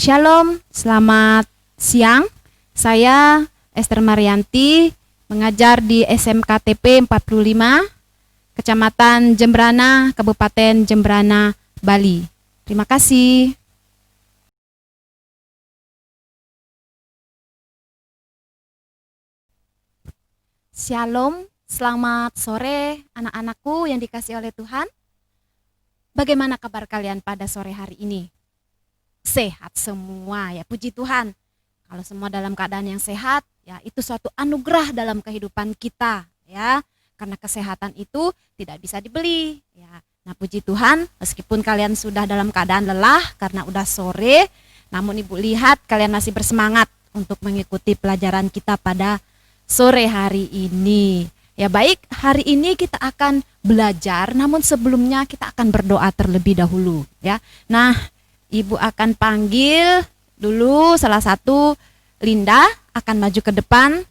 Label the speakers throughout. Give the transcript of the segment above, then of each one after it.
Speaker 1: Shalom, selamat siang. Saya Esther Marianti, mengajar di SMKTP 45, Kecamatan Jembrana, Kabupaten Jembrana, Bali. Terima kasih. Shalom, selamat sore anak-anakku yang dikasihi oleh Tuhan. Bagaimana kabar kalian pada sore hari ini? Sehat semua ya, puji Tuhan. Kalau semua dalam keadaan yang sehat, ya itu suatu anugerah dalam kehidupan kita ya. Karena kesehatan itu tidak bisa dibeli ya. Nah, puji Tuhan, meskipun kalian sudah dalam keadaan lelah karena udah sore, namun Ibu lihat kalian masih bersemangat untuk mengikuti pelajaran kita pada sore hari ini. Ya baik, hari ini kita akan belajar, namun sebelumnya kita akan berdoa terlebih dahulu ya. Nah, Ibu akan panggil dulu salah satu, Linda akan maju ke depan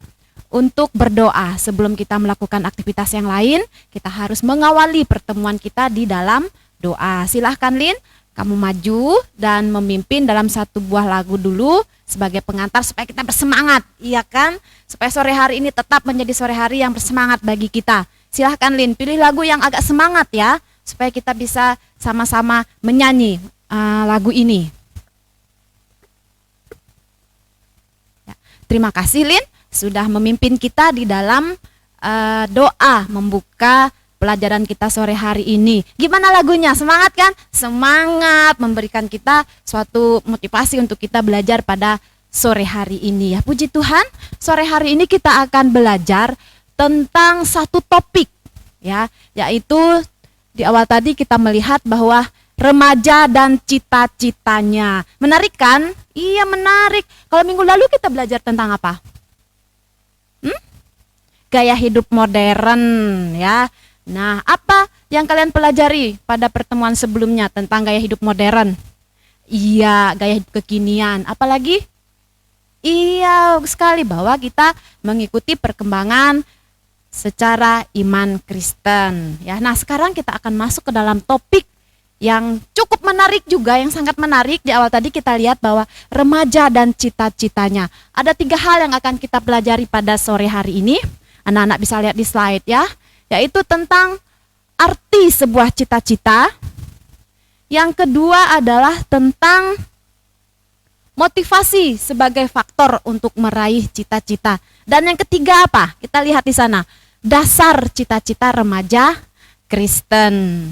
Speaker 1: untuk berdoa. Sebelum kita melakukan aktivitas yang lain, kita harus mengawali pertemuan kita di dalam doa. Silahkan Lin, kamu maju dan memimpin dalam satu buah lagu dulu sebagai pengantar supaya kita bersemangat, iya kan? Supaya sore hari ini tetap menjadi sore hari yang bersemangat bagi kita. Silahkan Lin, pilih lagu yang agak semangat ya, supaya kita bisa sama-sama menyanyi lagu ini. Ya, terima kasih Lin sudah memimpin kita di dalam doa membuka pelajaran kita sore hari ini. Gimana lagunya? Semangat kan? Semangat, memberikan kita suatu motivasi untuk kita belajar pada sore hari ini ya. Puji Tuhan, sore hari ini kita akan belajar tentang satu topik ya, yaitu di awal tadi kita melihat bahwa remaja dan cita-citanya. Menarik kan? Iya, menarik. Kalau minggu lalu kita belajar tentang apa? Gaya hidup modern ya. Nah, apa yang kalian pelajari pada pertemuan sebelumnya tentang gaya hidup modern? Iya, gaya hidup kekinian. Apalagi? Iya, sekali bahwa kita mengikuti perkembangan secara iman Kristen ya. Nah, sekarang kita akan masuk ke dalam topik yang cukup menarik juga, yang sangat menarik. Di awal tadi kita lihat bahwa remaja dan cita-citanya. Ada 3 hal yang akan kita pelajari pada sore hari ini. Anak-anak bisa lihat di slide ya, yaitu tentang arti sebuah cita-cita. Yang kedua adalah tentang motivasi sebagai faktor untuk meraih cita-cita. Dan yang ketiga apa? Kita lihat di sana, dasar cita-cita remaja Kristen.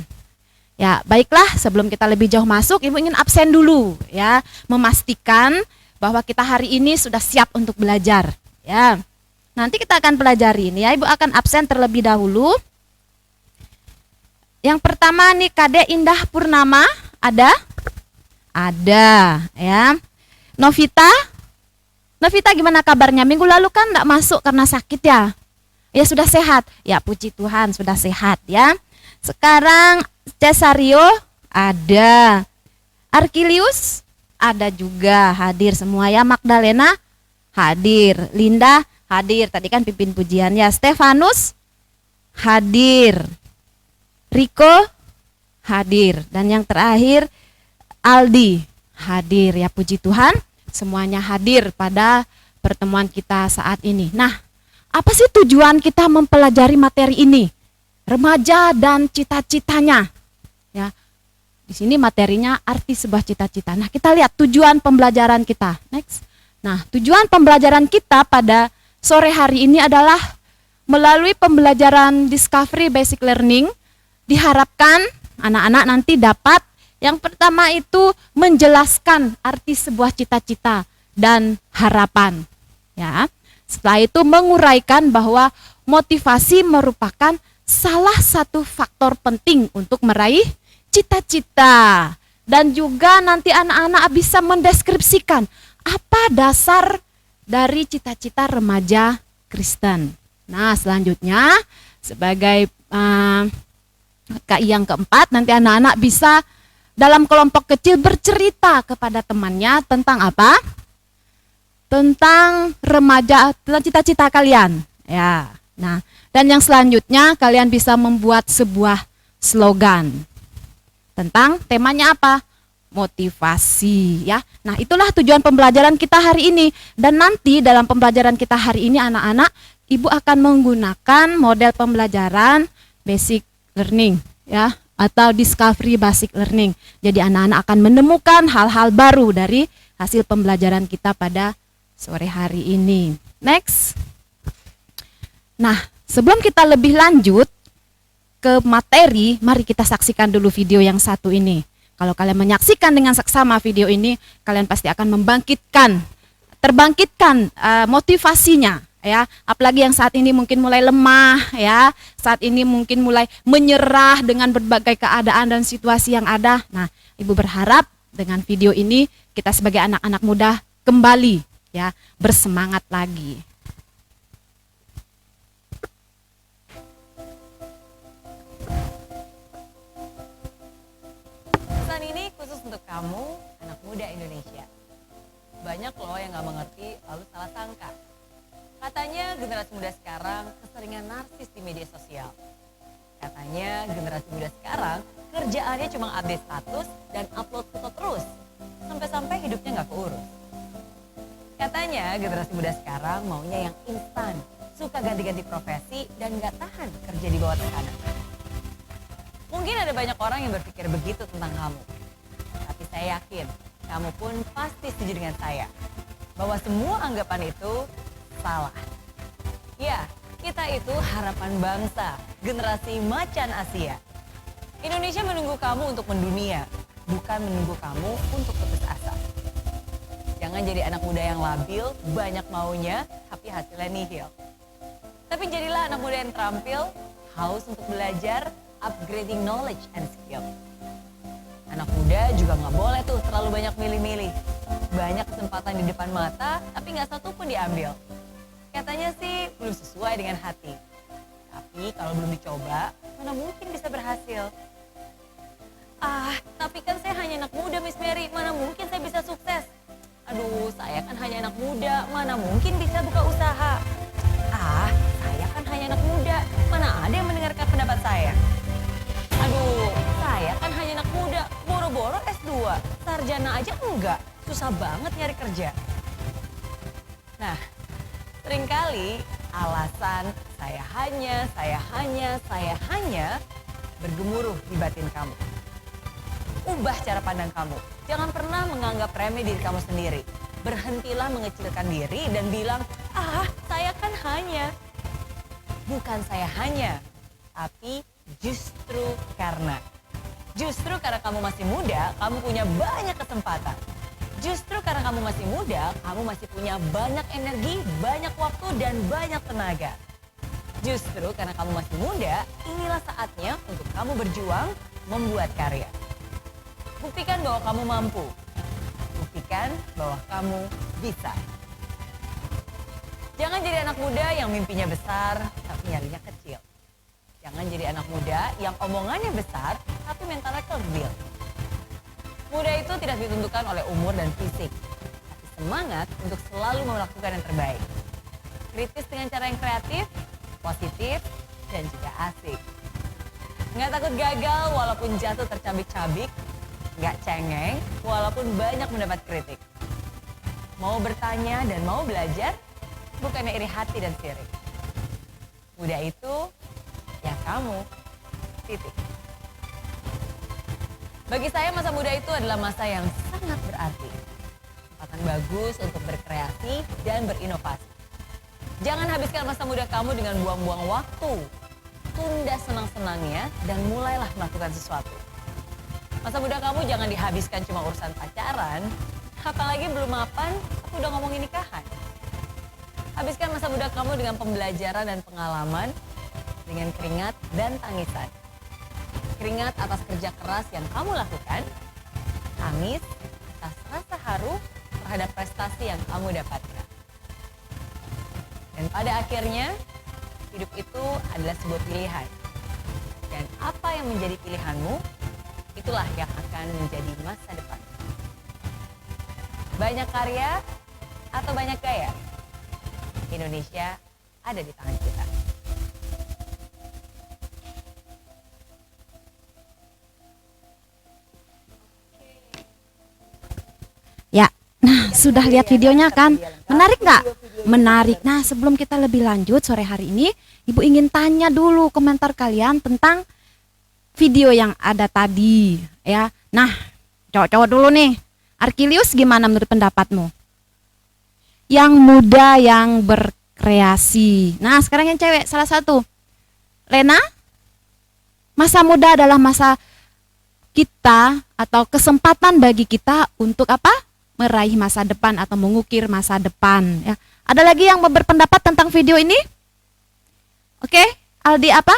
Speaker 1: Ya, baiklah, sebelum kita lebih jauh masuk, Ibu ingin absen dulu ya, memastikan bahwa kita hari ini sudah siap untuk belajar ya. Nanti kita akan pelajari ini ya, Ibu akan absen terlebih dahulu. Yang pertama nih, Kade Indah Purnama, ada? Ada ya. Novita gimana kabarnya? Minggu lalu kan enggak masuk karena sakit ya? Ya sudah sehat? Ya puji Tuhan sudah sehat ya. Sekarang Cesario ada, Arkilius ada juga, hadir semua ya. Magdalena hadir, Linda hadir, tadi kan pimpin pujian ya. Stefanus hadir, Riko hadir, dan yang terakhir Aldi hadir ya. Puji Tuhan semuanya hadir pada pertemuan kita saat ini. Nah, apa sih tujuan kita mempelajari materi ini? Remaja dan cita-citanya. Ya. Di sini materinya arti sebuah cita-cita. Nah, kita lihat tujuan pembelajaran kita. Next. Nah, tujuan pembelajaran kita pada sore hari ini adalah melalui pembelajaran Discovery Basic Learning, diharapkan anak-anak nanti dapat yang pertama itu menjelaskan arti sebuah cita-cita dan harapan. Ya. Setelah itu menguraikan bahwa motivasi merupakan salah satu faktor penting untuk meraih cita-cita. Dan juga nanti anak-anak bisa mendeskripsikan apa dasar dari cita-cita remaja Kristen. Nah, selanjutnya sebagai KI yang keempat, nanti anak-anak bisa dalam kelompok kecil bercerita kepada temannya tentang apa? Tentang remaja, tentang cita-cita kalian. Ya. Nah, dan yang selanjutnya kalian bisa membuat sebuah slogan. Tentang temanya apa? motivasi ya. Nah, itulah tujuan pembelajaran kita hari ini. Dan nanti dalam pembelajaran kita hari ini anak-anak, Ibu akan menggunakan model pembelajaran basic learning ya atau discovery basic learning. Jadi anak-anak akan menemukan hal-hal baru dari hasil pembelajaran kita pada sore hari ini. Next. Nah, sebelum kita lebih lanjut ke materi, mari kita saksikan dulu video yang satu ini. Kalau kalian menyaksikan dengan seksama video ini, kalian pasti akan terbangkitkan motivasinya. Ya, apalagi yang saat ini mungkin mulai lemah ya, saat ini mungkin mulai menyerah dengan berbagai keadaan dan situasi yang ada. Nah, Ibu berharap dengan video ini kita sebagai anak-anak muda kembali ya bersemangat lagi.
Speaker 2: Pesan ini khusus untuk kamu, anak muda Indonesia. Banyak loh yang gak mengerti lalu salah sangka. Katanya generasi muda sekarang keseringan narsis di media sosial. Katanya generasi muda sekarang kerjaannya cuma update status dan upload foto terus. Sampai-sampai hidupnya gak keurus. Katanya generasi muda sekarang maunya yang instan, suka ganti-ganti profesi dan gak tahan kerja di bawah tekanan. Mungkin ada banyak orang yang berpikir begitu tentang kamu. Tapi saya yakin kamu pun pasti setuju dengan saya. Bahwa semua anggapan itu salah. Ya, kita itu harapan bangsa, generasi macan Asia. Indonesia menunggu kamu untuk mendunia, bukan menunggu kamu untuk putus asa. Jangan jadi anak muda yang labil, banyak maunya, tapi hasilnya nihil. Tapi jadilah anak muda yang terampil, haus untuk belajar, upgrading knowledge and skill. Anak muda juga nggak boleh tuh terlalu banyak milih-milih. Banyak kesempatan di depan mata, tapi nggak satu pun diambil. Katanya sih belum sesuai dengan hati. Tapi kalau belum dicoba, mana mungkin bisa berhasil. Tapi kan saya hanya anak muda, Miss Mary, mana mungkin saya bisa sukses. Aduh, saya kan hanya anak muda, mana mungkin bisa buka usaha. Saya kan hanya anak muda, mana ada yang mendengarkan pendapat saya. Aduh, saya kan hanya anak muda, boro-boro S2, sarjana aja enggak, susah banget nyari kerja. Nah, seringkali alasan saya hanya bergemuruh di batin kamu. Ubah cara pandang kamu. Jangan pernah menganggap remeh diri kamu sendiri. Berhentilah mengecilkan diri dan bilang, saya kan hanya. Bukan saya hanya, tapi justru karena kamu masih muda, kamu punya banyak kesempatan. Justru karena kamu masih muda, kamu masih punya banyak energi, banyak waktu, dan banyak tenaga. Justru karena kamu masih muda, inilah saatnya untuk kamu berjuang membuat karya. Buktikan bahwa kamu mampu. Buktikan bahwa kamu bisa. Jangan jadi anak muda yang mimpinya besar, tapi nyalinya kecil. Jangan jadi anak muda yang omongannya besar, tapi mentalnya kecil. Muda itu tidak ditentukan oleh umur dan fisik, tapi semangat untuk selalu melakukan yang terbaik. Kritis dengan cara yang kreatif, positif, dan juga asik. Nggak takut gagal walaupun jatuh tercabik-cabik, nggak cengeng walaupun banyak mendapat kritik. Mau bertanya dan mau belajar, bukannya iri hati dan sirik. Muda itu, ya kamu, titik. Bagi saya masa muda itu adalah masa yang sangat berarti. Kesempatan bagus untuk berkreasi dan berinovasi. Jangan habiskan masa muda kamu dengan buang-buang waktu. Tunda senang-senangnya dan mulailah melakukan sesuatu. Masa muda kamu jangan dihabiskan cuma urusan pacaran, apalagi belum mapan, aku udah ngomongin nikahan. Habiskan masa muda kamu dengan pembelajaran dan pengalaman, dengan keringat dan tangisan. Keringat atas kerja keras yang kamu lakukan, tangis atas rasa haru terhadap prestasi yang kamu dapatkan. Dan pada akhirnya, hidup itu adalah sebuah pilihan. Dan apa yang menjadi pilihanmu, itulah yang akan menjadi masa depan. Banyak karya atau banyak gaya? Indonesia ada di tangan kita.
Speaker 1: Sudah lihat videonya kan? Menarik nggak? Menarik. Nah, sebelum kita lebih lanjut sore hari ini, Ibu ingin tanya dulu komentar kalian tentang video yang ada tadi, ya. Nah, cowok-cowok dulu nih. Arkilius, gimana menurut pendapatmu? Yang muda yang berkreasi. Nah, sekarang yang cewek salah satu. Lena, masa muda adalah masa kita atau kesempatan bagi kita untuk apa? Meraih masa depan atau mengukir masa depan, ya. Ada lagi yang berpendapat tentang video ini? Oke, Aldi apa?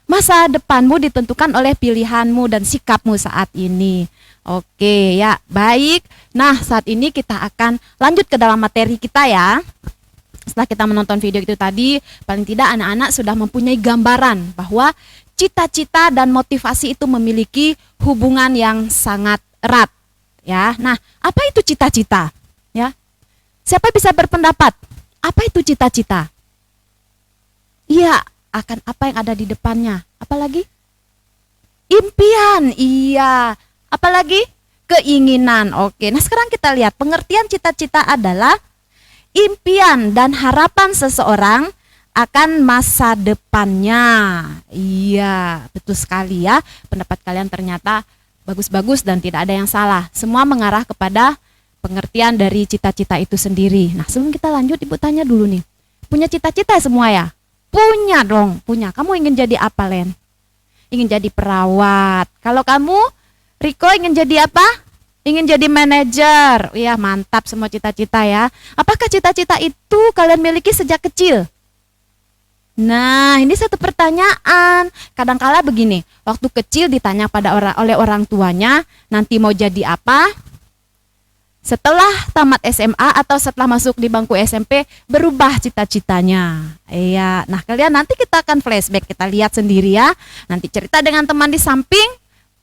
Speaker 1: Masa depanmu ditentukan oleh pilihanmu dan sikapmu saat ini. Oke, ya, baik. Nah, saat ini kita akan lanjut ke dalam materi kita, ya. Setelah kita menonton video itu tadi, paling tidak anak-anak sudah mempunyai gambaran bahwa cita-cita dan motivasi itu memiliki hubungan yang sangat erat, ya. Nah, apa itu cita-cita? Ya. Siapa bisa berpendapat? Apa itu cita-cita? Iya, akan apa yang ada di depannya. Apalagi? Impian, iya. Apalagi? Keinginan. Oke, nah sekarang kita lihat pengertian cita-cita adalah impian dan harapan seseorang akan masa depannya. Iya, betul sekali ya. Pendapat kalian ternyata bagus-bagus dan tidak ada yang salah. Semua mengarah kepada pengertian dari cita-cita itu sendiri. Nah, sebelum kita lanjut, Ibu tanya dulu nih. Punya cita-cita semua ya? Punya dong, punya. Kamu ingin jadi apa, Len? Ingin jadi perawat. Kalau kamu, Riko, ingin jadi apa? Ingin jadi manajer. Iya, mantap semua cita-cita ya. Apakah cita-cita itu kalian miliki sejak kecil? Nah, ini satu pertanyaan. Kadangkala begini, waktu kecil ditanya oleh orang tuanya, nanti mau jadi apa? Setelah tamat SMA atau setelah masuk di bangku SMP, berubah cita-citanya. Iya, nah kalian nanti kita akan flashback, kita lihat sendiri ya. Nanti cerita dengan teman di samping,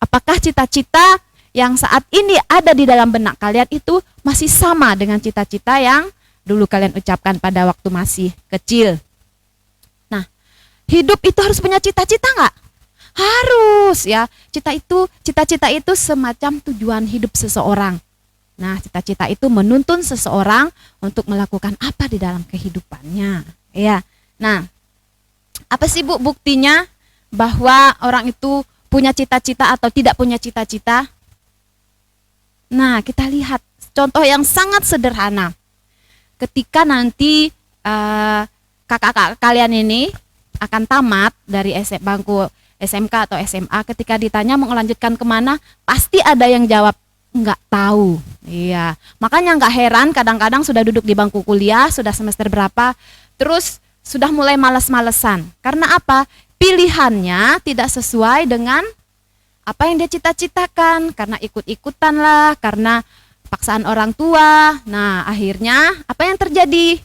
Speaker 1: apakah cita-cita yang saat ini ada di dalam benak kalian itu masih sama dengan cita-cita yang dulu kalian ucapkan pada waktu masih kecil. Nah, hidup itu harus punya cita-cita nggak? Harus ya. Cita-cita itu semacam tujuan hidup seseorang. Nah, cita-cita itu menuntun seseorang untuk melakukan apa di dalam kehidupannya. Ya. Nah, apa sih Bu buktinya bahwa orang itu punya cita-cita atau tidak punya cita-cita? Nah, kita lihat contoh yang sangat sederhana. Ketika nanti kakak-kakak kalian ini akan tamat dari bangku SMK atau SMA, ketika ditanya mau melanjutkan kemana, pasti ada yang jawab nggak tahu. Iya, makanya nggak heran kadang-kadang sudah duduk di bangku kuliah, sudah semester berapa, terus sudah mulai malas-malesan. Karena apa? Pilihannya tidak sesuai dengan apa yang dia cita-citakan, karena ikut-ikutan lah, karena paksaan orang tua. Nah, akhirnya apa yang terjadi?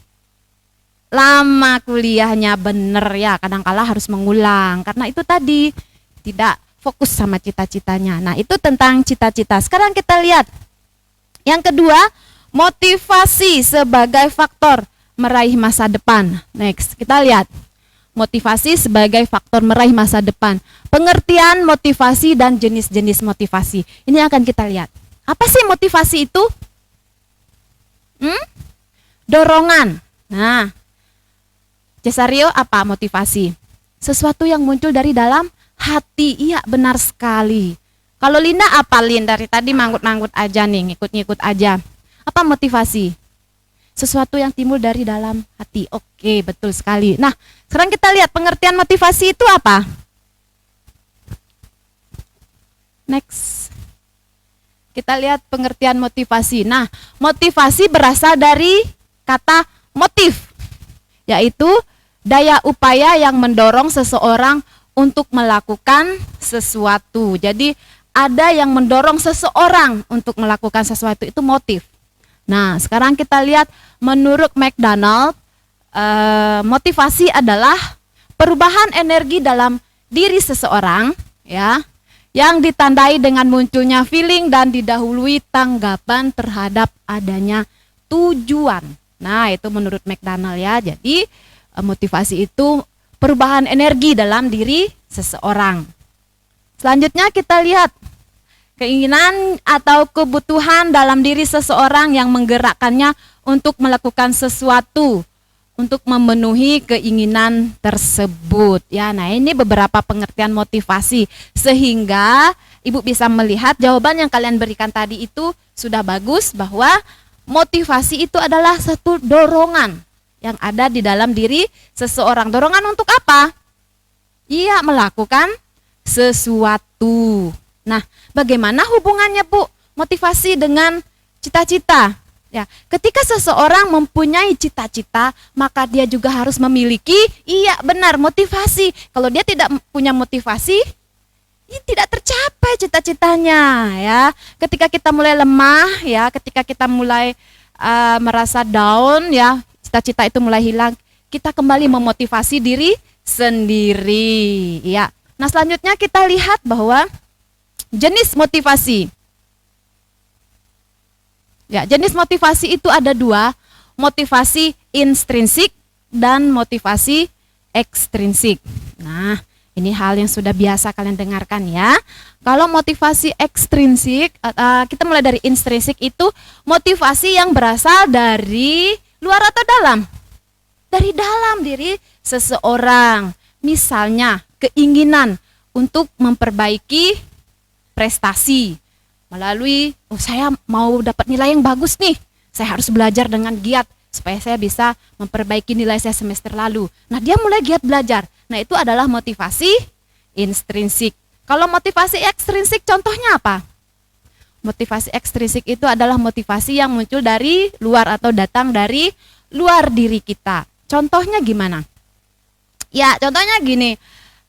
Speaker 1: Lama kuliahnya, bener ya, kadang-kala harus mengulang. Karena itu tadi, tidak fokus sama cita-citanya. Nah, itu tentang cita-cita. Sekarang kita lihat. Yang kedua, motivasi sebagai faktor meraih masa depan. Next, kita lihat. Motivasi sebagai faktor meraih masa depan. Pengertian motivasi dan jenis-jenis motivasi. Ini akan kita lihat. Apa sih motivasi itu? Dorongan. Nah, Cesario, apa motivasi? Sesuatu yang muncul dari dalam hati. Iya, benar sekali. Kalau Linda apa, Lin? Dari tadi manggut-manggut aja nih, ngikut-ngikut aja. Apa motivasi? Sesuatu yang timbul dari dalam hati. Oke, betul sekali. Nah, sekarang kita lihat pengertian motivasi itu apa? Next. Kita lihat pengertian motivasi. Nah, motivasi berasal dari kata motif, yaitu daya upaya yang mendorong seseorang untuk melakukan sesuatu. Jadi ada yang mendorong seseorang untuk melakukan sesuatu, itu motif. Nah, sekarang kita lihat menurut McDonald, motivasi adalah perubahan energi dalam diri seseorang, ya, yang ditandai dengan munculnya feeling dan didahului tanggapan terhadap adanya tujuan. Nah, itu menurut McDonald ya. Jadi motivasi itu perubahan energi dalam diri seseorang. Selanjutnya kita lihat Keinginan atau kebutuhan dalam diri seseorang yang menggerakkannya untuk melakukan sesuatu, untuk memenuhi keinginan tersebut. Ya, nah ini beberapa pengertian motivasi sehingga Ibu bisa melihat jawaban yang kalian berikan tadi itu sudah bagus, bahwa motivasi itu adalah satu dorongan yang ada di dalam diri seseorang. Dorongan untuk apa? Iya, melakukan sesuatu. Nah, bagaimana hubungannya Bu motivasi dengan cita-cita? Ya, ketika seseorang mempunyai cita-cita, maka dia juga harus memiliki, iya benar, motivasi. Kalau dia tidak punya motivasi, tidak tercapai cita-citanya, ya. Ketika kita mulai lemah, ya, ketika kita mulai merasa down, ya, cita-cita itu mulai hilang, kita kembali memotivasi diri sendiri, ya. Nah, selanjutnya kita lihat bahwa jenis motivasi. Ya, jenis motivasi itu ada dua, motivasi intrinsik dan motivasi ekstrinsik. Nah, ini hal yang sudah biasa kalian dengarkan ya. Kalau motivasi ekstrinsik, kita mulai dari intrinsik, itu motivasi yang berasal dari luar atau dalam? Dari dalam diri seseorang. Misalnya keinginan untuk memperbaiki prestasi melalui, saya mau dapat nilai yang bagus nih, saya harus belajar dengan giat supaya saya bisa memperbaiki nilai saya semester lalu. Nah, dia mulai giat belajar. Nah, itu adalah motivasi intrinsik. Kalau motivasi ekstrinsik contohnya apa? Motivasi ekstrinsik itu adalah motivasi yang muncul dari luar atau datang dari luar diri kita. Contohnya gimana? Ya, contohnya gini,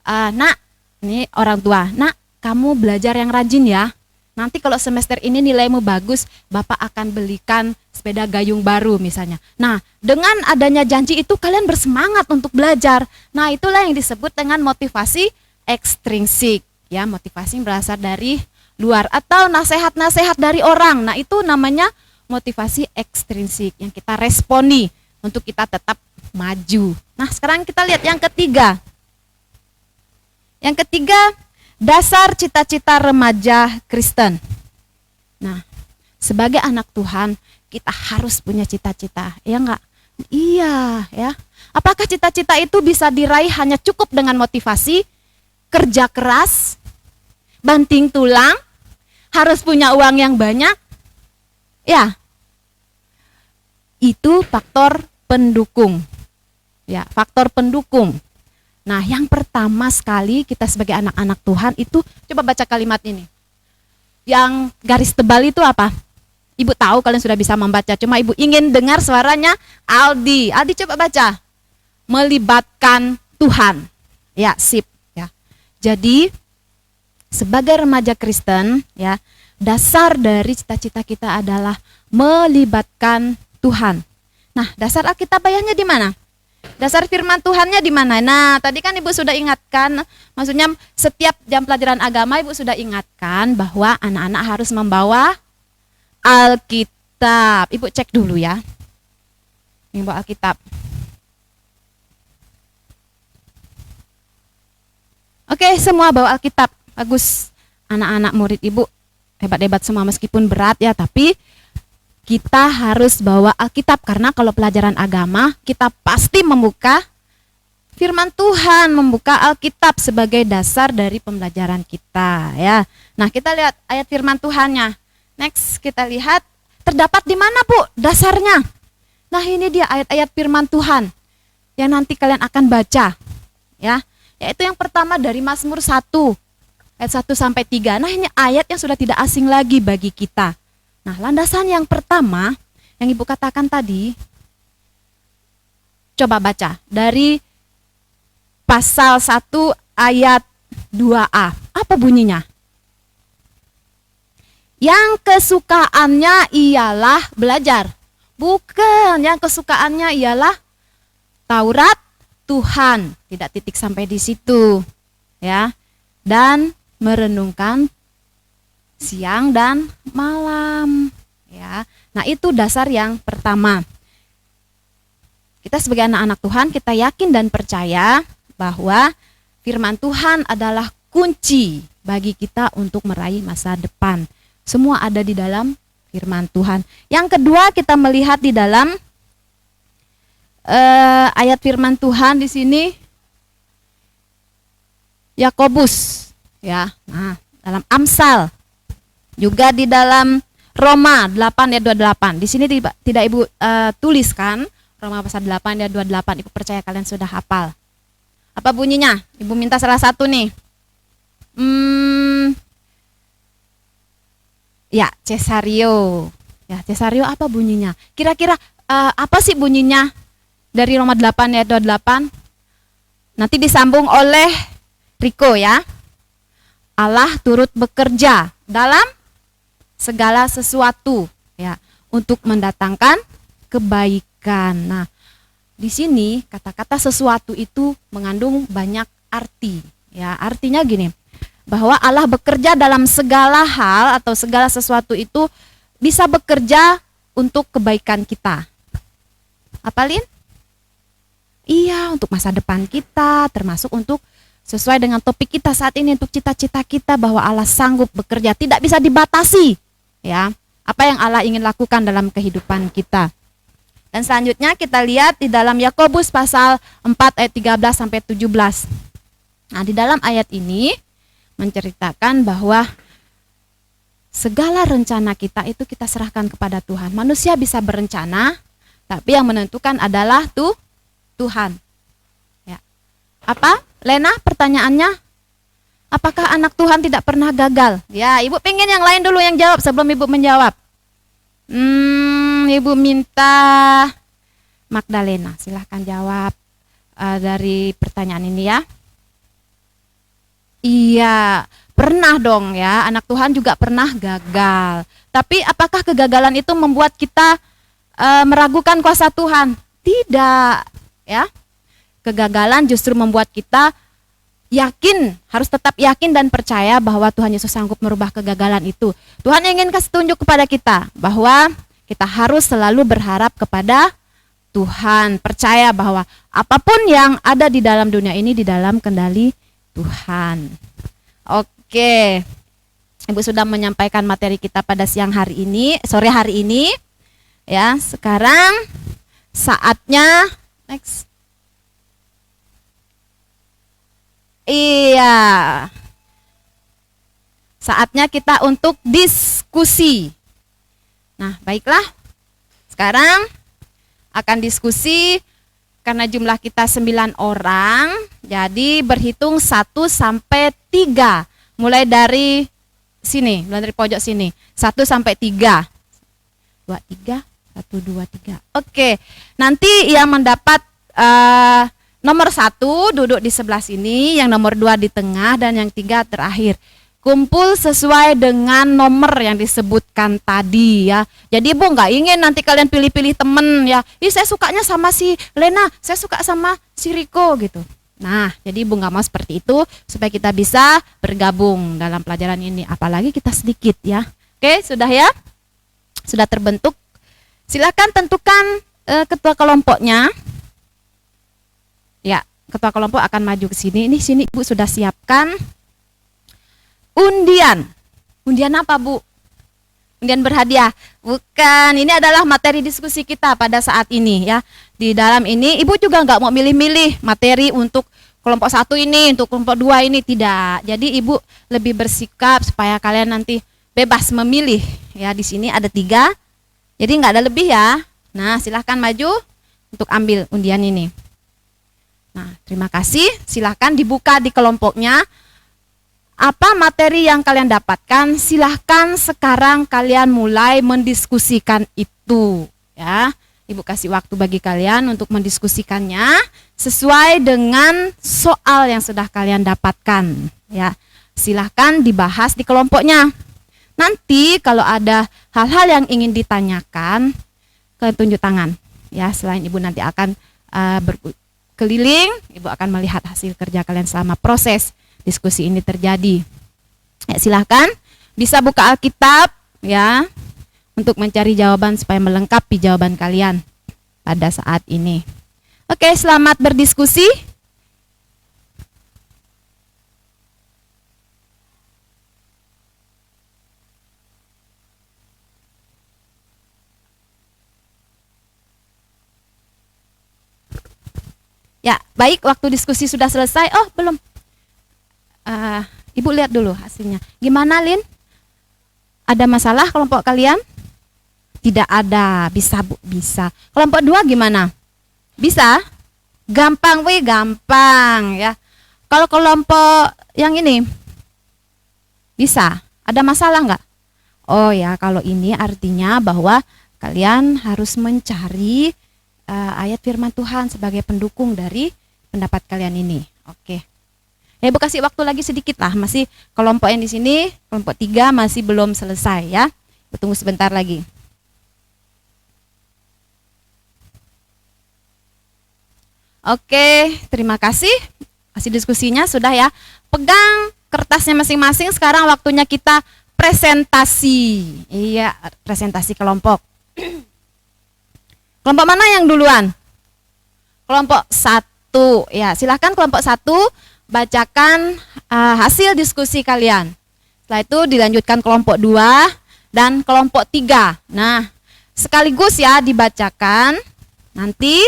Speaker 1: nak, ini orang tua, nak, kamu belajar yang rajin ya. Nanti kalau semester ini nilaimu bagus, Bapak akan belikan sepeda gayung baru misalnya. Nah, dengan adanya janji itu kalian bersemangat untuk belajar. Nah, itulah yang disebut dengan motivasi ekstrinsik. Ya, motivasi yang berasal dari luar atau nasihat-nasihat dari orang. Nah, itu namanya motivasi ekstrinsik yang kita responi untuk kita tetap maju. Nah, sekarang kita lihat yang ketiga. Yang ketiga, dasar cita-cita remaja Kristen. Nah, sebagai anak Tuhan, kita harus punya cita-cita, ya enggak? Iya, ya. Apakah cita-cita itu bisa diraih hanya cukup dengan motivasi, kerja keras, banting tulang, harus punya uang yang banyak? Ya. Itu faktor pendukung. Ya, faktor pendukung. Nah, yang pertama sekali kita sebagai anak-anak Tuhan itu, coba baca kalimat ini. Yang garis tebal itu apa? Ibu tahu kalian sudah bisa membaca, cuma Ibu ingin dengar suaranya Aldi. Aldi coba baca. Melibatkan Tuhan. Ya, sip, ya. Jadi sebagai remaja Kristen, ya, dasar dari cita-cita kita adalah melibatkan Tuhan. Nah, dasar Alkitab ayahnya di mana? Dasar firman Tuhannya di mana? Nah, tadi kan Ibu sudah ingatkan, maksudnya setiap jam pelajaran agama Ibu sudah ingatkan bahwa anak-anak harus membawa Alkitab. Ibu cek dulu ya. Membawa Alkitab. Oke, semua bawa Alkitab. Bagus. Anak-anak murid Ibu hebat-hebat semua meskipun berat ya, tapi kita harus bawa Alkitab karena kalau pelajaran agama kita pasti membuka firman Tuhan, membuka Alkitab sebagai dasar dari pembelajaran kita ya. Nah, kita lihat ayat firman Tuhannya. Next, kita lihat terdapat di mana, Bu, dasarnya. Nah, ini dia ayat-ayat firman Tuhan yang nanti kalian akan baca ya. Yaitu yang pertama dari Mazmur 1 ayat 1 sampai 3. Nah, ini ayat yang sudah tidak asing lagi bagi kita. Nah, landasan yang pertama yang Ibu katakan tadi, coba baca dari pasal 1 ayat 2a. Apa bunyinya? Yang kesukaannya ialah belajar. Bukan, yang kesukaannya ialah Taurat Tuhan. Tidak titik sampai di situ. Ya. Dan merenungkan siang dan malam ya. Nah, itu dasar yang pertama. Kita sebagai anak-anak Tuhan, kita yakin dan percaya bahwa firman Tuhan adalah kunci bagi kita untuk meraih masa depan. Semua ada di dalam firman Tuhan. Yang kedua, kita melihat di dalam ayat firman Tuhan di sini Yakobus, ya. Nah, dalam Amsal, juga di dalam Roma 8 ayat 28. Di sini tidak Ibu tuliskan Roma pasal 8 ayat 28. Ibu percaya kalian sudah hafal. Apa bunyinya? Ibu minta salah satu nih. Ya, Cesario. Ya, Cesario apa bunyinya? Kira-kira apa sih bunyinya dari Roma 8 ayat 28? Nanti disambung oleh Riko ya. Allah turut bekerja dalam segala sesuatu ya untuk mendatangkan kebaikan. Nah, di sini kata-kata sesuatu itu mengandung banyak arti ya. Artinya gini, bahwa Allah bekerja dalam segala hal atau segala sesuatu itu bisa bekerja untuk kebaikan kita. Apa, Lin? Iya, untuk masa depan kita, termasuk untuk sesuai dengan topik kita saat ini, untuk cita-cita kita, bahwa Allah sanggup bekerja, tidak bisa dibatasi ya. Apa yang Allah ingin lakukan dalam kehidupan kita. Dan selanjutnya kita lihat di dalam Yakobus pasal 4 ayat 13 sampai 17. Nah, di dalam ayat ini menceritakan bahwa segala rencana kita itu kita serahkan kepada Tuhan. Manusia bisa berencana, tapi yang menentukan adalah Tuhan. Ya. Apa? Lena, pertanyaannya, apakah anak Tuhan tidak pernah gagal? Ya, Ibu pengen yang lain dulu yang jawab sebelum Ibu menjawab. Ibu minta Magdalena, silahkan jawab dari pertanyaan ini ya. Iya, pernah dong ya, anak Tuhan juga pernah gagal. Tapi apakah kegagalan itu membuat kita meragukan kuasa Tuhan? Tidak ya. Kegagalan justru membuat kita yakin, harus tetap yakin dan percaya bahwa Tuhan Yesus sanggup merubah kegagalan itu. Tuhan ingin kasih tunjuk kepada kita bahwa kita harus selalu berharap kepada Tuhan, percaya bahwa apapun yang ada di dalam dunia ini di dalam kendali Tuhan. Oke, Ibu sudah menyampaikan materi kita pada sore hari ini. Ya, sekarang saatnya next. Iya. Saatnya kita untuk diskusi. Nah, baiklah. Sekarang akan diskusi karena jumlah kita 9 orang. Jadi berhitung 1 sampai 3. Mulai dari sini, mulai dari pojok sini. 1 sampai 3. 2, 3. 1, 2, 3. Oke. Nanti yang mendapat nomor 1 duduk di sebelah sini, yang nomor 2 di tengah, dan yang 3 terakhir. Kumpul sesuai dengan nomor yang disebutkan tadi ya. Jadi Ibu nggak ingin nanti kalian pilih-pilih temen ya. Saya sukanya sama si Lena, saya suka sama si Riko gitu. Nah, jadi Ibu nggak mau seperti itu supaya kita bisa bergabung dalam pelajaran ini. Apalagi kita sedikit ya. Oke, sudah ya? Sudah terbentuk. Silakan tentukan ketua kelompoknya. Ya, ketua kelompok akan maju ke sini. Ini sini Ibu sudah siapkan undian. Undian apa, Bu? Undian berhadiah. Bukan, ini adalah materi diskusi kita pada saat ini ya. Di dalam ini Ibu juga nggak mau milih-milih materi untuk kelompok 1 ini, untuk kelompok 2 ini, tidak. Jadi Ibu lebih bersikap supaya kalian nanti bebas memilih. Ya, di sini ada 3. Jadi nggak ada lebih ya. Nah, silahkan maju untuk ambil undian ini. Nah, terima kasih. Silahkan dibuka di kelompoknya. Apa materi yang kalian dapatkan? Silahkan sekarang kalian mulai mendiskusikan itu. Ya, Ibu kasih waktu bagi kalian untuk mendiskusikannya sesuai dengan soal yang sudah kalian dapatkan. Ya, silahkan dibahas di kelompoknya. Nanti kalau ada hal-hal yang ingin ditanyakan, kalian tunjuk tangan. Ya, selain Ibu nanti akan keliling, Ibu akan melihat hasil kerja kalian selama proses diskusi ini terjadi. Ya, silahkan bisa buka Alkitab ya untuk mencari jawaban supaya melengkapi jawaban kalian pada saat ini. Oke, selamat berdiskusi. Ya, baik, waktu diskusi sudah selesai. Oh, belum. Ibu lihat dulu hasilnya. Gimana, Lin? Ada masalah kelompok kalian? Tidak ada. Bisa, Bu, bisa. Kelompok 2 gimana? Bisa? Gampang, weh, gampang ya. Kalau kelompok yang ini bisa. Ada masalah nggak? Oh ya, kalau ini artinya bahwa kalian harus mencari ayat firman Tuhan sebagai pendukung dari pendapat kalian ini. Oke. Ya, Ibu kasih waktu lagi sedikit lah. Masih kelompok yang di sini, kelompok 3 masih belum selesai ya. Ibu tunggu sebentar lagi. Oke, terima kasih. Hasil diskusinya sudah ya. Pegang kertasnya masing-masing. Sekarang waktunya kita presentasi. Iya, presentasi kelompok. Kelompok mana yang duluan? Kelompok 1. Ya, silahkan kelompok 1 bacakan hasil diskusi kalian. Setelah itu dilanjutkan kelompok 2 dan kelompok 3. Nah, sekaligus ya dibacakan. Nanti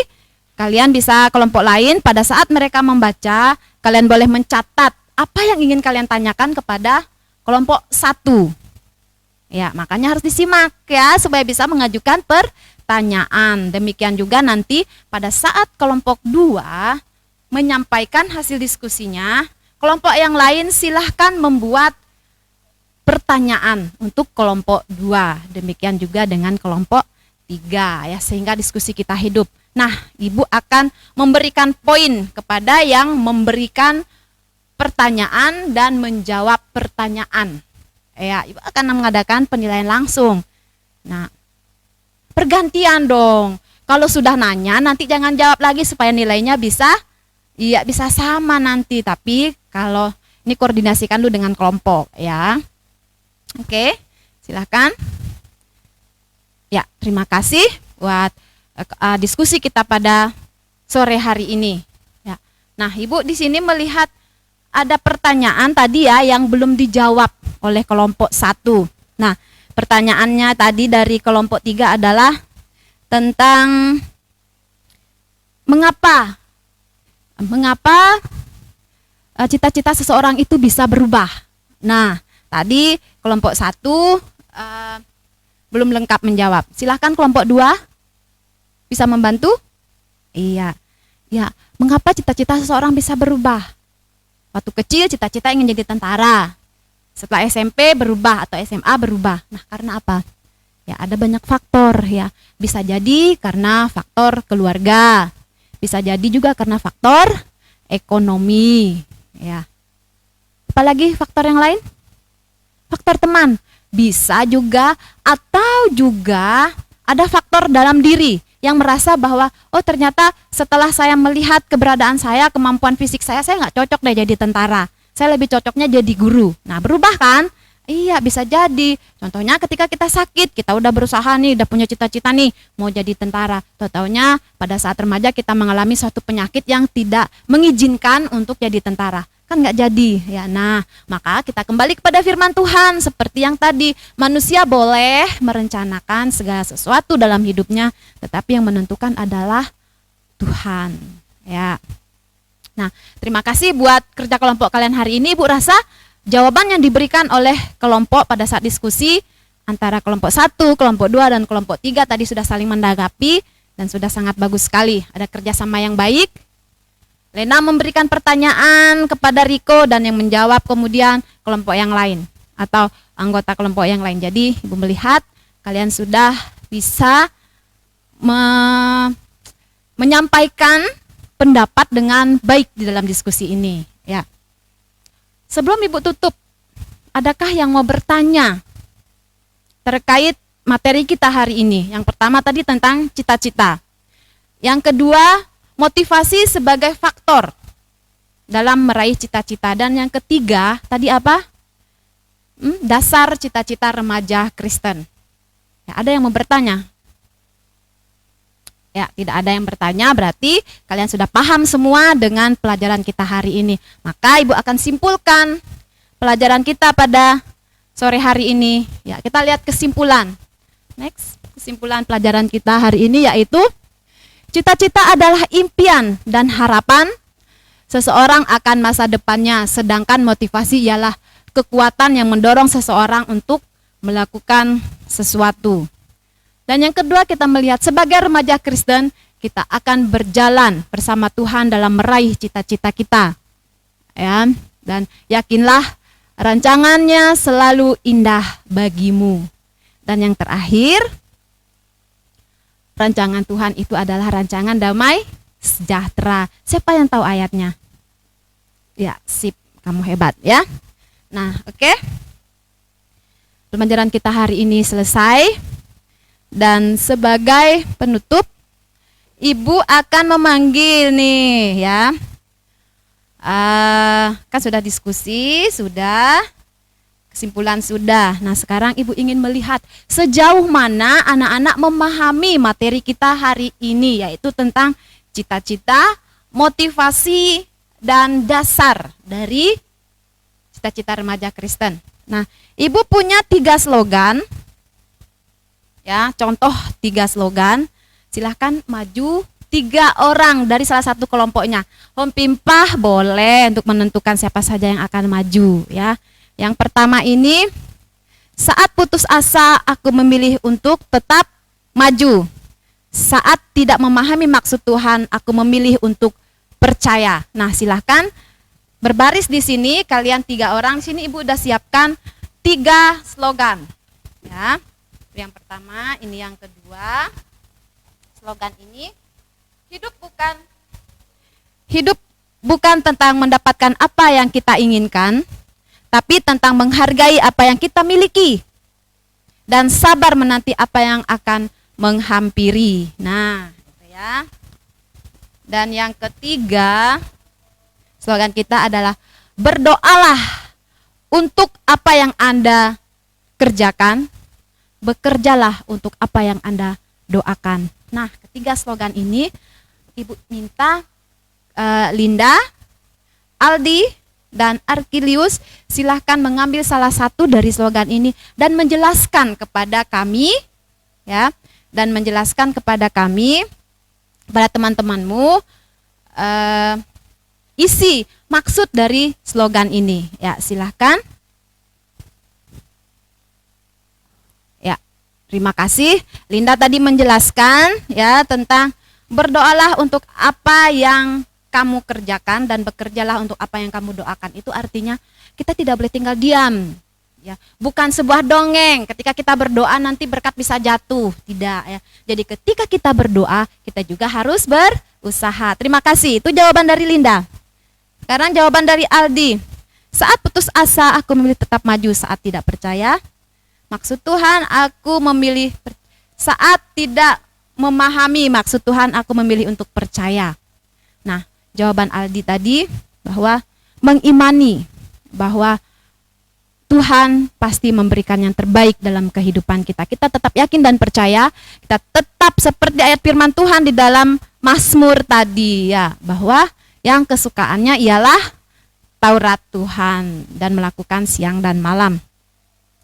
Speaker 1: kalian bisa kelompok lain pada saat mereka membaca, kalian boleh mencatat apa yang ingin kalian tanyakan kepada kelompok 1. Ya, makanya harus disimak ya supaya bisa mengajukan pertanyaan. Demikian juga nanti pada saat kelompok 2 menyampaikan hasil diskusinya, kelompok yang lain silahkan membuat pertanyaan untuk kelompok 2. Demikian juga dengan kelompok 3 ya, sehingga diskusi kita hidup. Nah, Ibu akan memberikan poin kepada yang memberikan pertanyaan dan menjawab pertanyaan. Ya, Ibu akan mengadakan penilaian langsung. Nah, pergantian dong. Kalau sudah nanya, nanti jangan jawab lagi supaya nilainya bisa sama nanti. Tapi kalau ini koordinasikan dulu dengan kelompok ya. Oke, silakan. Ya, terima kasih buat diskusi kita pada sore hari ini. Ya. Nah, Ibu di sini melihat ada pertanyaan tadi ya yang belum dijawab oleh kelompok 1. Nah, pertanyaannya tadi dari kelompok 3 adalah tentang mengapa cita-cita seseorang itu bisa berubah. Nah, tadi kelompok 1 belum lengkap menjawab. Silahkan kelompok 2 bisa membantu? Iya. Ya, mengapa cita-cita seseorang bisa berubah? Waktu kecil cita-cita ingin jadi tentara. Setelah SMP berubah atau SMA berubah. Nah, karena apa? Ya, ada banyak faktor ya. Bisa jadi karena faktor keluarga. Bisa jadi juga karena faktor ekonomi, ya. Apalagi faktor yang lain? Faktor teman. Bisa juga atau juga ada faktor dalam diri yang merasa bahwa oh ternyata setelah saya melihat keberadaan saya, kemampuan fisik saya nggak cocok deh jadi tentara. Saya lebih cocoknya jadi guru. Nah, berubah kan? Iya, bisa jadi. Contohnya ketika kita sakit, kita udah berusaha nih, udah punya cita-cita nih mau jadi tentara. Tahu-taunya pada saat remaja kita mengalami suatu penyakit yang tidak mengizinkan untuk jadi tentara. Kan nggak jadi ya. Nah, maka kita kembali kepada firman Tuhan seperti yang tadi, manusia boleh merencanakan segala sesuatu dalam hidupnya, tetapi yang menentukan adalah Tuhan ya. Nah, terima kasih buat kerja kelompok kalian hari ini. Ibu rasa jawaban yang diberikan oleh kelompok pada saat diskusi antara kelompok 1, kelompok 2 dan kelompok 3 tadi sudah saling menanggapi dan sudah sangat bagus sekali. Ada kerjasama yang baik. Lena memberikan pertanyaan kepada Riko dan yang menjawab kemudian kelompok yang lain atau anggota kelompok yang lain. Jadi Ibu melihat kalian sudah bisa menyampaikan pendapat dengan baik di dalam diskusi ini. Ya. Sebelum Ibu tutup, adakah yang mau bertanya terkait materi kita hari ini? Yang pertama tadi tentang cita-cita. Yang kedua, motivasi sebagai faktor dalam meraih cita-cita. Dan yang ketiga, tadi apa? Dasar cita-cita remaja Kristen. Ya, ada yang mau bertanya? Ya, tidak ada yang bertanya, berarti kalian sudah paham semua dengan pelajaran kita hari ini. Maka Ibu akan simpulkan pelajaran kita pada sore hari ini. Ya, kita lihat kesimpulan. Next, kesimpulan pelajaran kita hari ini yaitu Cita-cita adalah impian dan harapan seseorang akan masa depannya, sedangkan motivasi ialah kekuatan yang mendorong seseorang untuk melakukan sesuatu. Dan yang kedua, kita melihat sebagai remaja Kristen, kita akan berjalan bersama Tuhan dalam meraih cita-cita kita. Ya, dan yakinlah rancangannya selalu indah bagimu. Dan yang terakhir, rancangan Tuhan itu adalah rancangan damai sejahtera. Siapa yang tahu ayatnya? Ya, sip, kamu hebat ya. Nah, oke. Pembelajaran kita hari ini selesai. Dan sebagai penutup, Ibu akan memanggil nih ya. Kan sudah diskusi, sudah kesimpulan sudah. Nah, sekarang Ibu ingin melihat sejauh mana anak-anak memahami materi kita hari ini, yaitu tentang cita-cita, motivasi, dan dasar dari cita-cita remaja Kristen. Nah, Ibu punya 3 slogan. Ya, contoh 3 slogan. Silahkan maju 3 orang dari salah satu kelompoknya. Home Pimpah boleh untuk menentukan siapa saja yang akan maju ya. Yang pertama ini, saat putus asa aku memilih untuk tetap maju. Saat tidak memahami maksud Tuhan, aku memilih untuk percaya. Nah, silahkan berbaris di sini, kalian 3 orang. Di sini Ibu udah siapkan 3 slogan. Ya, yang pertama, ini yang kedua. Slogan ini, hidup bukan tentang mendapatkan apa yang kita inginkan, tapi tentang menghargai apa yang kita miliki dan sabar menanti apa yang akan menghampiri. Nah, gitu ya. Dan yang ketiga, slogan kita adalah berdoalah untuk apa yang Anda kerjakan, bekerjalah untuk apa yang Anda doakan. Nah, ketiga slogan ini Ibu minta Linda, Aldi, dan Arkilius silahkan mengambil salah satu dari slogan ini dan menjelaskan kepada kami ya, dan menjelaskan kepada kami, kepada teman-temanmu isi maksud dari slogan ini. Ya, silahkan. Ya, terima kasih. Linda tadi menjelaskan ya tentang berdoalah untuk apa yang kamu kerjakan dan bekerjalah untuk apa yang kamu doakan. Itu artinya kita tidak boleh tinggal diam. Ya, bukan sebuah dongeng. Ketika kita berdoa nanti berkat bisa jatuh, tidak ya. Jadi ketika kita berdoa, kita juga harus berusaha. Terima kasih. Itu jawaban dari Linda. Sekarang jawaban dari Aldi. Saat putus asa, aku memilih tetap maju. Saat tidak percaya, maksud Tuhan, aku memilih saat tidak memahami maksud Tuhan, aku memilih untuk percaya. Nah, jawaban Aldi tadi bahwa mengimani bahwa Tuhan pasti memberikan yang terbaik dalam kehidupan kita. Kita tetap yakin dan percaya, kita tetap seperti ayat firman Tuhan di dalam Mazmur tadi ya, bahwa yang kesukaannya ialah Taurat Tuhan dan melakukan siang dan malam.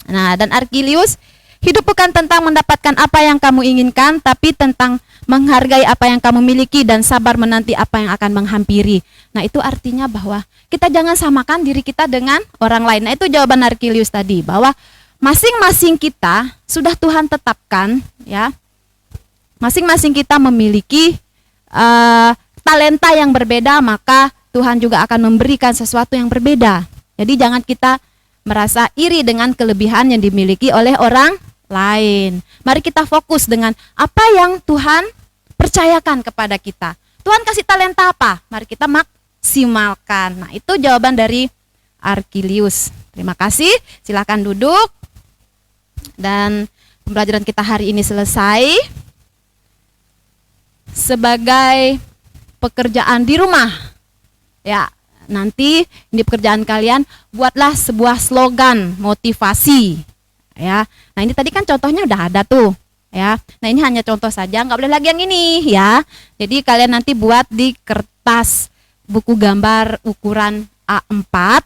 Speaker 1: Nah, dan Arkilius, hidup bukan tentang mendapatkan apa yang kamu inginkan, tapi tentang menghargai apa yang kamu miliki dan sabar menanti apa yang akan menghampiri. Nah, itu artinya bahwa kita jangan samakan diri kita dengan orang lain. Nah, itu jawaban Arkilius tadi, bahwa masing-masing kita sudah Tuhan tetapkan ya. Masing-masing kita memiliki talenta yang berbeda, maka Tuhan juga akan memberikan sesuatu yang berbeda. Jadi jangan kita merasa iri dengan kelebihan yang dimiliki oleh orang lain. Mari kita fokus dengan apa yang Tuhan percayakan kepada kita. Tuhan kasih talenta apa? Mari kita maksimalkan. Nah, itu jawaban dari Arkilius. Terima kasih. Silakan duduk. Dan pembelajaran kita hari ini selesai. Sebagai pekerjaan di rumah, ya, nanti di pekerjaan kalian buatlah sebuah slogan motivasi. Ya, nah ini tadi kan contohnya udah ada tuh, ya. Nah ini hanya contoh saja, nggak boleh lagi yang ini, ya. Jadi kalian nanti buat di kertas buku gambar ukuran A4,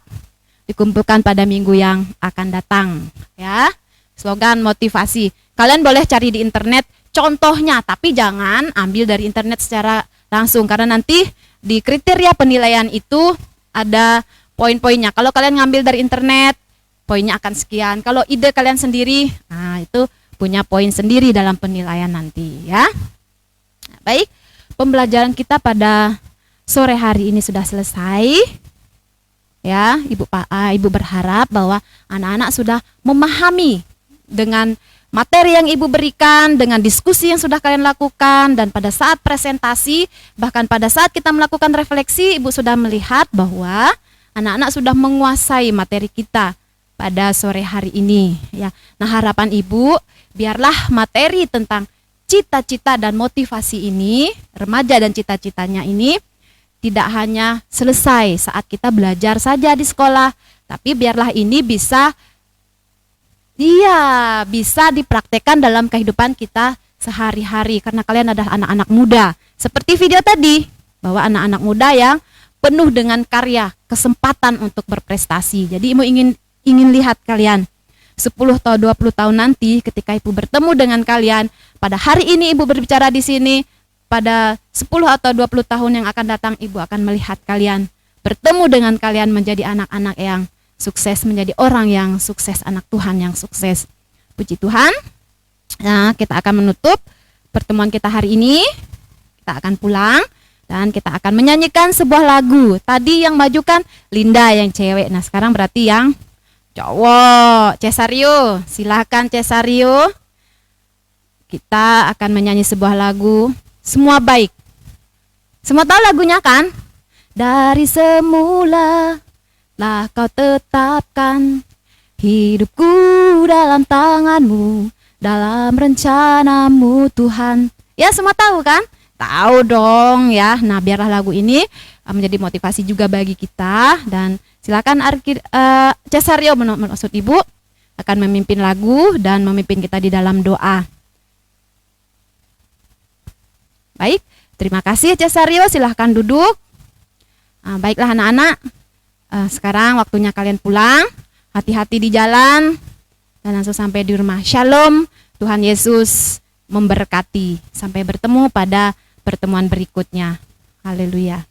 Speaker 1: dikumpulkan pada minggu yang akan datang, ya. Slogan motivasi. Kalian boleh cari di internet contohnya, tapi jangan ambil dari internet secara langsung karena nanti di kriteria penilaian itu ada poin-poinnya. Kalau kalian ngambil dari internet, poinnya akan sekian. Kalau ide kalian sendiri, itu punya poin sendiri dalam penilaian nanti ya. Nah, baik, pembelajaran kita pada sore hari ini sudah selesai. Ya, Ibu berharap bahwa anak-anak sudah memahami dengan materi yang Ibu berikan, dengan diskusi yang sudah kalian lakukan, dan pada saat presentasi, bahkan pada saat kita melakukan refleksi, Ibu sudah melihat bahwa anak-anak sudah menguasai materi kita pada sore hari ini. Ya, nah harapan Ibu, biarlah materi tentang cita-cita dan motivasi ini, remaja dan cita-citanya ini, tidak hanya selesai saat kita belajar saja di sekolah, tapi biarlah ini bisa dipraktekkan dalam kehidupan kita sehari-hari karena kalian adalah anak-anak muda. Seperti video tadi, bahwa anak-anak muda yang penuh dengan karya, kesempatan untuk berprestasi. Jadi Ibu ingin lihat kalian 10 atau 20 tahun nanti ketika Ibu bertemu dengan kalian, pada hari ini Ibu berbicara di sini, pada 10 atau 20 tahun yang akan datang Ibu akan melihat kalian, bertemu dengan kalian menjadi anak-anak yang sukses, menjadi orang yang sukses, anak Tuhan yang sukses. Puji Tuhan. Nah, kita akan menutup pertemuan kita hari ini. Kita akan pulang dan kita akan menyanyikan sebuah lagu. Tadi yang majukan Linda yang cewek. Nah, sekarang berarti yang cowok. Cesario, silakan Cesario. Kita akan menyanyi sebuah lagu, Semua Baik. Semua tahu lagunya kan? Dari semula lah kau tetapkan hidupku dalam tanganmu, dalam rencanamu Tuhan. Ya, semua tahu kan? Tahu dong ya. Nah, biarlah lagu ini menjadi motivasi juga bagi kita. Dan silakan Cesario maksud Ibu akan memimpin lagu dan memimpin kita di dalam doa. Baik, terima kasih Cesario, silahkan duduk. Baiklah anak-anak, sekarang waktunya kalian pulang. Hati-hati di jalan dan langsung sampai di rumah. Shalom, Tuhan Yesus memberkati. Sampai bertemu pada pertemuan berikutnya. Haleluya.